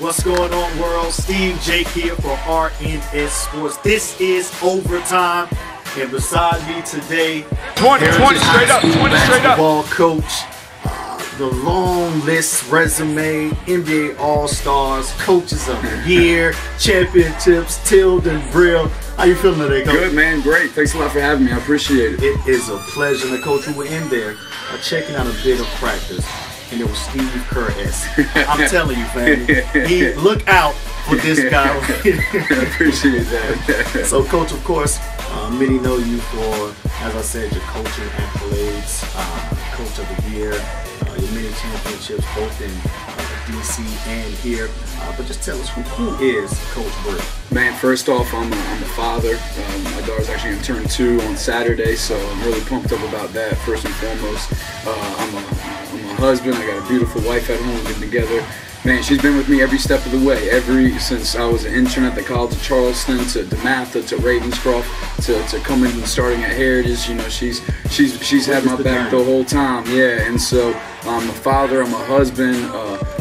What's going on, world? Steve Jake here for RNS Sports. This is Overtime, and beside me today, 20 straight up, 20 straight up. Basketball coach, the long list resume, NBA All-Stars, coaches of the year, championships, Tilden, Brill. How you feeling today, Coach? Good, man. Great. Thanks a lot for having me. I appreciate it. It is a pleasure. And, Coach, we were in there checking out a bit of practice, and it was Steve Kerr-esque. I'm telling you, family, look out for this guy. I appreciate that. So, Coach, of course, many know you for, as I said, your coaching accolades, Coach of the Year, your many championships, both in DC and here. But just tell us, who is Coach Brill? Man, first off, I'm a father. My daughter's actually going to turn 2 on Saturday, so I'm really pumped up about that, first and foremost. I'm a husband. I got a beautiful wife at home. We've been together. Man, she's been with me every step of the way, since I was an intern at the College of Charleston, to DeMatha, to Ravenscroft, to coming and starting at Heritage. You know, she's had my back the whole time. Yeah, and so I'm a father, I'm a husband,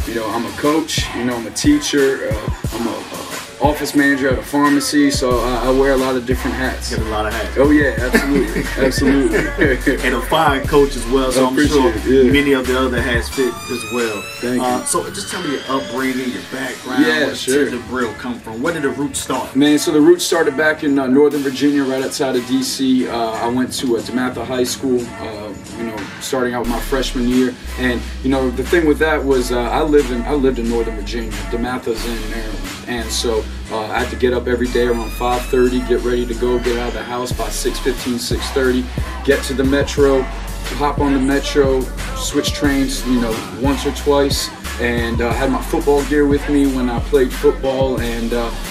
you know, I'm a coach, you know, I'm a teacher, I'm a office manager at a pharmacy, so I wear a lot of different hats. You got a lot of hats. Oh yeah, absolutely, absolutely. And a fine coach as well, so I'm sure many of the other hats fit as well. Thank you. So just tell me your upbringing, your background. Yeah, where sure. did the Brill come from? Where did the roots start? Man, so the roots started back in Northern Virginia, right outside of DC. I went to DeMatha High School, you know, starting out my freshman year. And you know, the thing with that was I lived in Northern Virginia. DeMatha's in Maryland, and so I had to get up every day around 5:30, get ready to go, get out of the house by 6:15, 6:30, get to the metro, hop on the metro, switch trains, you know, once or twice, and had my football gear with me when I played football, and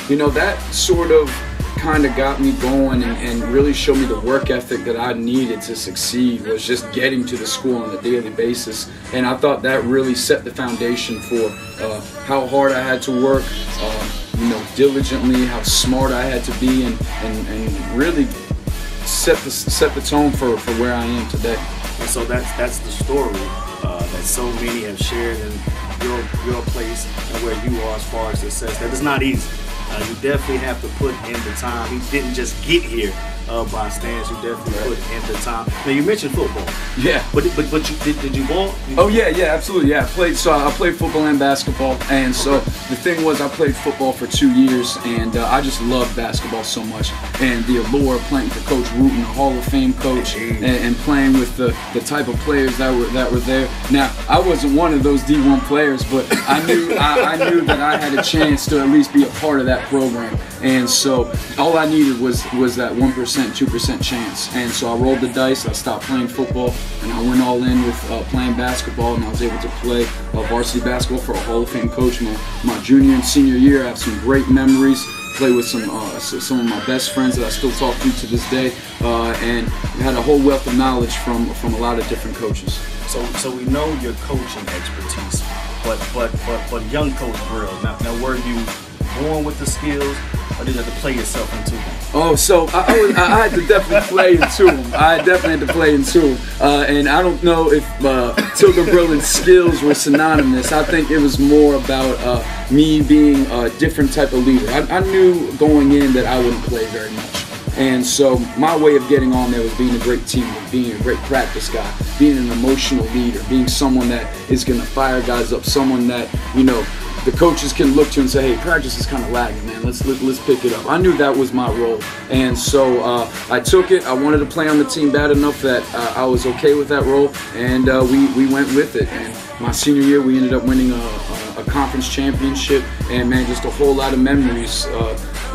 you know, that sort of kind of got me going and really showed me the work ethic that I needed to succeed, was just getting to the school on a daily basis. And I thought that really set the foundation for how hard I had to work, you know, diligently, how smart I had to be, and really set the tone for where I am today. And so that's the story that so many have shared in your place and where you are as far as success. That is not easy. You definitely have to put in the time. He didn't just get here by stance. You definitely put in the time. Now you mentioned football. Yeah. But did you ball? Oh yeah, absolutely. Yeah, I played football and basketball, and so the thing was, I played football for 2 years, and I just loved basketball so much, and the allure of playing for Coach Wooten, a Hall of Fame coach, and playing with the type of players that were there. Now I wasn't one of those D1 players, but I knew that I had a chance to at least be a part of that program, and so all I needed was that 1%, 2% chance. And so I rolled the dice. I stopped playing football, and I went all in with playing basketball, and I was able to play varsity basketball for a Hall of Fame coach my junior and senior year. I have some great memories. Played with some of my best friends that I still talk to this day, and had a whole wealth of knowledge from a lot of different coaches. So we know your coaching expertise, but young Coach Brill. Now were you born with the skills, or did you have to play yourself into them? Oh, so I had to definitely play into them. I definitely had to play into them. And I don't know if Tilden Brill and skills were synonymous. I think it was more about me being a different type of leader. I knew going in that I wouldn't play very much. And so my way of getting on there was being a great teammate, being a great practice guy, being an emotional leader, being someone that is going to fire guys up, someone that, you know, the coaches can look to and say, hey, practice is kind of lagging, man. Let's pick it up. I knew that was my role, and so I took it. I wanted to play on the team bad enough that I was okay with that role, and we went with it. And my senior year, we ended up winning a conference championship, and man, just a whole lot of memories.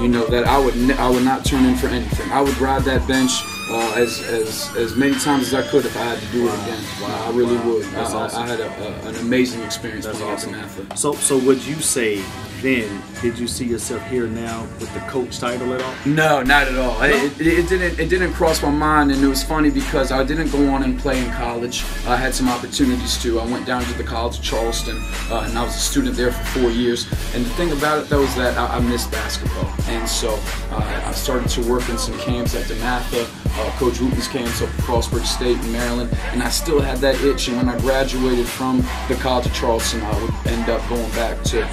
You know, that I would not turn in for anything. I would ride that bench as many times as I could if I had to do it again. Wow, I really would. That's awesome. I had an amazing experience playing awesome. So would you say then, did you see yourself here now with the coach title at all? No, not at all. No? It didn't cross my mind, and it was funny because I didn't go on and play in college. I had some opportunities to. I went down to the College of Charleston, and I was a student there for 4 years. And the thing about it though is that I missed basketball, and so I started to work in some camps at DeMatha. Coach Wooten's camps up at Frostburg State in Maryland, and I still had that itch. And when I graduated from the College of Charleston, I would end up going back to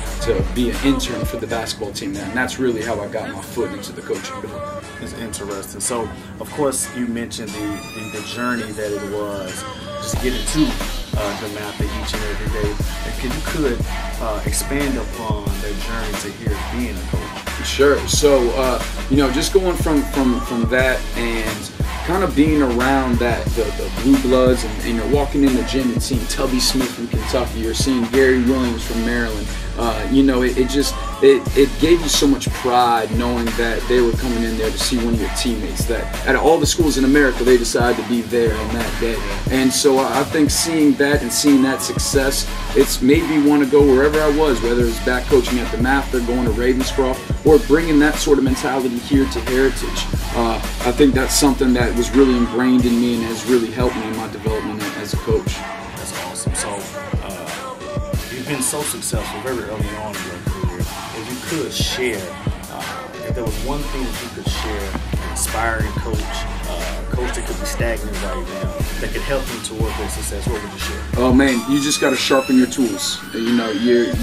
be an intern for the basketball team there, and that's really how I got my foot into the coaching field. It's interesting. So, of course, you mentioned the journey that it was, just getting to the math each and every day. If you could expand upon that journey to here being a coach. Sure. So, just going from that and kind of being around the blue bloods, and walking in the gym and seeing Tubby Smith from Kentucky or seeing Gary Williams from Maryland. It gave you so much pride knowing that they were coming in there to see one of your teammates, that out of all the schools in America, they decided to be there on that day. And so I think seeing that and seeing that success, it's made me want to go wherever I was, whether it's back coaching at the Math or going to Ravenscroft, or bringing that sort of mentality here to Heritage. I think that's something that was really ingrained in me and has really helped me in my development as a coach. That's awesome. So you've been so successful very early on in your career. If you could share, if there was one thing that you could share, an inspiring coach that could be stagnant right now, that could help them towards their success, what would you share? Oh man, you just got to sharpen your tools. Sharpen your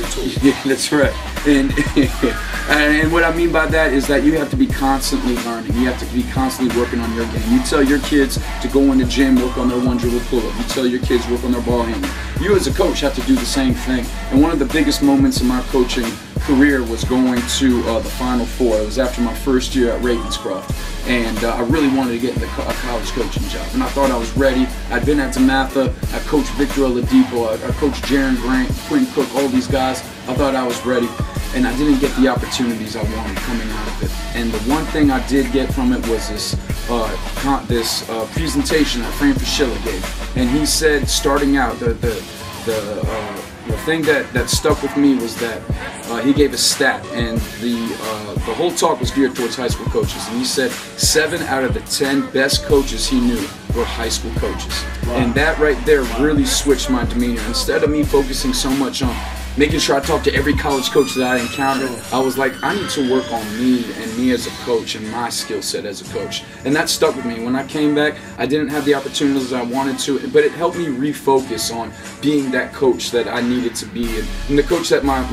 tools. Yeah, that's right. And what I mean by that is that you have to be constantly learning. You have to be constantly working on your game. You tell your kids to go in the gym, work on their one dribble pull-up. You tell your kids work on their ball handling. You as a coach have to do the same thing. And one of the biggest moments in my coaching career was going to the Final Four. It was after my first year at Ravenscroft, and I really wanted to get into a college coaching job, and I thought I was ready. I'd been at Tamatha, I coached Victor Oladipo, I coached Jaron Grant, Quentin Cook, all these guys. I thought I was ready, and I didn't get the opportunities I wanted coming out of it. And the one thing I did get from it was this presentation that Fran Fischella gave, and he said, starting out, the thing that stuck with me was that he gave a stat, and the whole talk was geared towards high school coaches, and he said 7 out of the 10 best coaches he knew were high school coaches. Wow. And that right there really switched my demeanor. Instead of me focusing so much on making sure I talked to every college coach that I encountered, I was like, I need to work on me and me as a coach and my skill set as a coach. And that stuck with me. When I came back, I didn't have the opportunities I wanted to, but it helped me refocus on being that coach that I needed to be, and the coach that my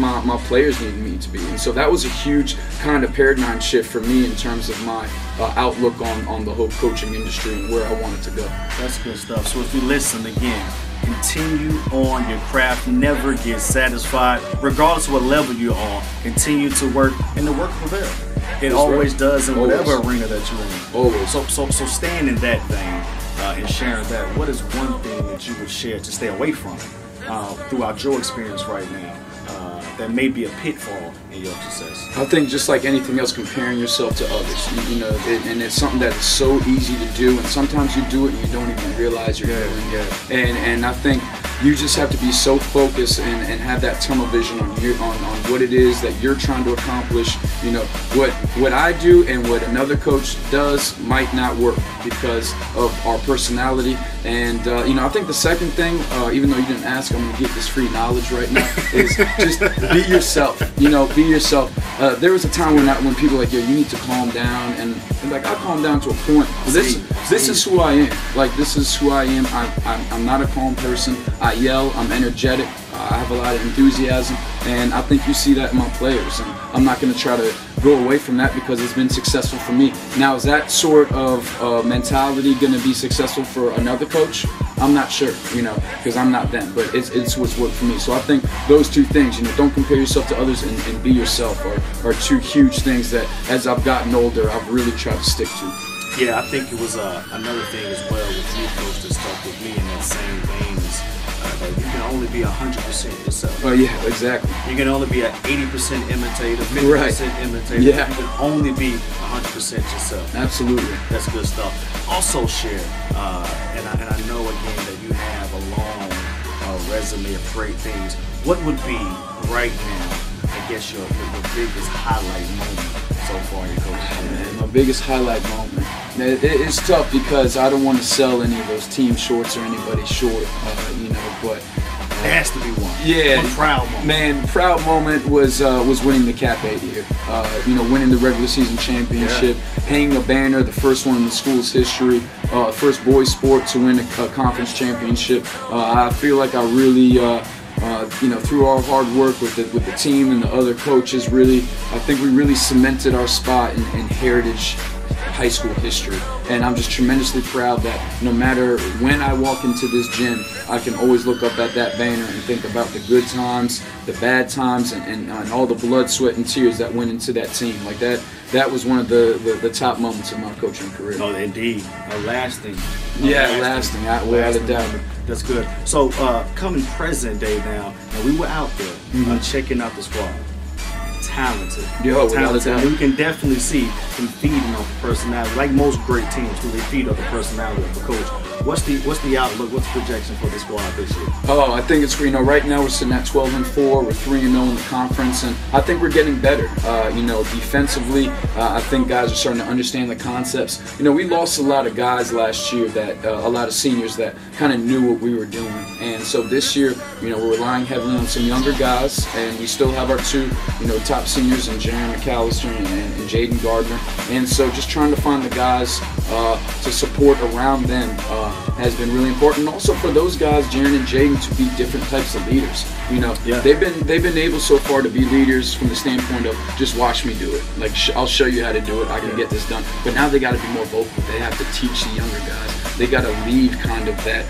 players needed me to be. And so that was a huge kind of paradigm shift for me in terms of my outlook on the whole coaching industry and where I wanted to go. That's good stuff. So if you listen again, continue on your craft, never get satisfied, regardless of what level you're on. Continue to work, and the work will prevail. It always does in whatever arena that you're in. Always. So staying in that vein and sharing that, what is one thing that you would share to stay away from throughout your experience right now that may be a pitfall in your success? I think just like anything else, comparing yourself to others, and it's something that is so easy to do, and sometimes you do it and you don't even realize you're doing it. And I think you just have to be so focused and have that tunnel vision on what it is that you're trying to accomplish. What I do and what another coach does might not work because of our personality. And I think the second thing, even though you didn't ask, I'm gonna get this free knowledge right now, is just be yourself. Be yourself. There was a time when people were like, yo, you need to calm down, and like I calmed down to a point. This is who I am. Like, this is who I am. I'm not a calm person. I yell. I'm energetic. I have a lot of enthusiasm, and I think you see that in my players. And I'm not going to try to go away from that because it's been successful for me. Now, is that sort of mentality going to be successful for another coach? I'm not sure, because I'm not them, but it's what's worked for me. So I think those two things, don't compare yourself to others and be yourself are two huge things that, as I've gotten older, I've really tried to stick to. Yeah, I think it was another thing as well with you, coach, that stuck with me in that same vein is that you can only be 100% yourself. Oh yeah, exactly. You can only be an 80% imitator, 50% imitator. Yeah. You can only be 100% yourself. Absolutely. That's good stuff. Also share, and I know again that you have a long resume of great things. What would be right now, I guess, your biggest highlight moment so far in your coaching career? My biggest highlight moment. It's tough because I don't want to sell any of those team shorts or anybody short, but It has to be one. Yeah. One proud moment. Man, proud moment was winning the Cap 8 here. You know, winning the regular season championship, hanging a banner, the first one in the school's history, first boys sport to win a conference championship. I feel like I really, you know, through our hard work with the team and the other coaches, really, I think we really cemented our spot in Heritage high school history. And I'm just tremendously proud that no matter when I walk into this gym, I can always look up at that banner and think about the good times, the bad times, and all the blood, sweat, and tears that went into that team. Like that was one of the top moments of my coaching career. Oh, indeed. Lasting. Yeah, lasting, without a doubt. That's good. So, coming present day now, and we were out there checking out the squad. Talented. Talented. And we can definitely see them feeding off the personality. Like most great teams, who they feed off the personality of the coach. What's the outlook? What's the projection for the squad this year? Oh, I think it's, you know, right now we're sitting at 12-4. We're 3-0 in the conference, and I think we're getting better. You know, defensively, I think guys are starting to understand the concepts. You know, we lost a lot of guys last year that a lot of seniors that kind of knew what we were doing, and so this year, you know, we're relying heavily on some younger guys, and we still have our two, you know, top seniors in Jaron McAllister and Jaden Gardner, and so just trying to find the guys to support around them has been really important. Also for those guys, Jaron and Jaden, to be different types of leaders. You know, they've been able so far to be leaders from the standpoint of just watch me do it. Like I'll show you how to do it. I can get this done. But now they got to be more vocal. They have to teach the younger guys. They got to leave kind of their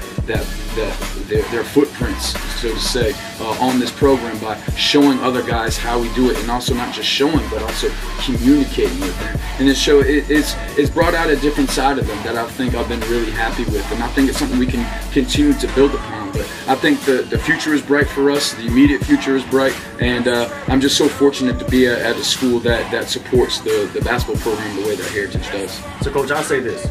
footprints, so to say, on this program by showing other guys how we do it, and also not just showing, but also communicating with them. And this show it's brought out a different side of them that I think I've been really happy with, and I think it's something we can continue to build upon. But I think the future is bright for us. The immediate future is bright, and I'm just so fortunate to be at a school that supports the basketball program the way that Heritage does. So, Coach, I'll say this.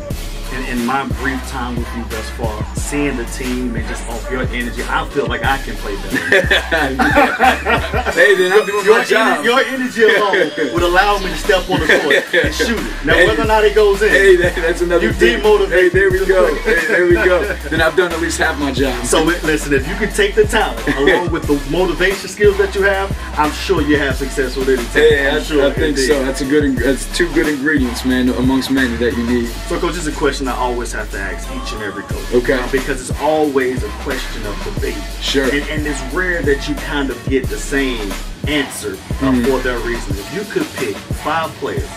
In my brief time with you thus far, seeing the team and just off your energy, I feel like I can play better. Hey, then I'm doing my job. Your energy alone would allow me to step on the court and shoot it. Now, whether or not it goes in, hey, that's another thing. Demotivate. Hey, there we go. Hey, there we go. Then I've done at least half my job. So listen, if you can take the talent along with the motivation skills that you have, I'm sure you have success with it. Hey, I think so. That's two good ingredients, man, amongst many that you need. So, Coach, this is a question I always have to ask each and every coach. Okay. Because it's always a question of debate. Sure. And it's rare that you kind of get the same answer for their reason. If you could pick 5 players,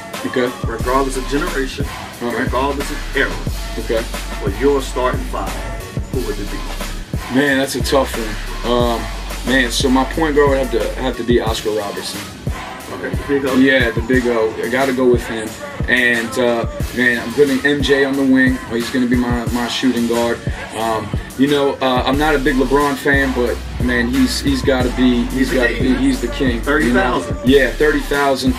regardless of generation, regardless of era, for your starting 5, who would it be? Man, that's a tough one. Man, so my point guard would have to be Oscar Robertson. Okay, the big O? Yeah, the big O. I got to go with him. And man, I'm putting MJ on the wing. He's going to be my shooting guard. You know, I'm not a big LeBron fan, but man, he's got to be he's the king. 30,000. You know? Yeah, 30,000.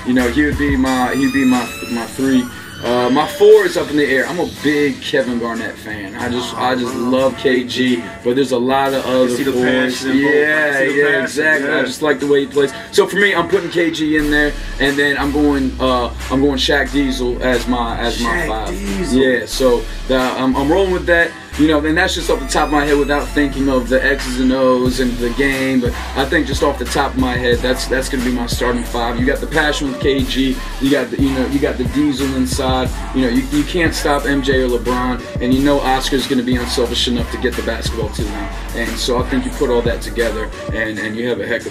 You know, he'd be my 3. My 4 is up in the air. I'm a big Kevin Garnett fan. I just love KG, but there's a lot of other 4s. Yeah, exactly. I just like the way he plays. So for me, I'm putting KG in there, and then I'm going Shaq Diesel as my 5. Diesel. Yeah, so I'm rolling with that. You know, and that's just off the top of my head without thinking of the X's and O's and the game. But I think just off the top of my head, that's going to be my starting 5. You got the passion with KG. You got the Diesel inside. You know, you can't stop MJ or LeBron, and you know Oscar's going to be unselfish enough to get the basketball to them. And so I think you put all that together, and you have a heck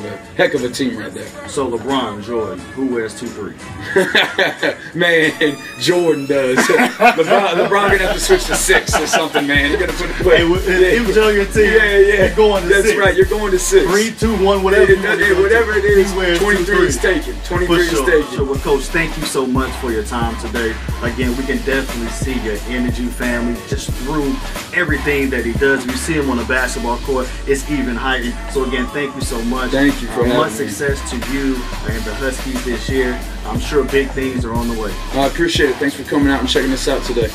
of a team right there. So LeBron, Jordan, who wears 2-3? Man, Jordan does. LeBron gonna have to switch to 6 or something, man. You're gonna put he was on your team. You're going to 6. That's right. You're going to 6. 3, 2, 1, whatever. Whatever it is. 23 is taken. 23 is taken. Sure. Well, Coach, thank you so much for your time today. Again, we can definitely see your energy, family, just through everything that he does. We see him on the basketball court, it's even heightened. So again, thank you so much. Thank you for having me. Much success to you and the Huskies this year. I'm sure big things are on the way. I appreciate it. Thanks for coming out and checking us out today.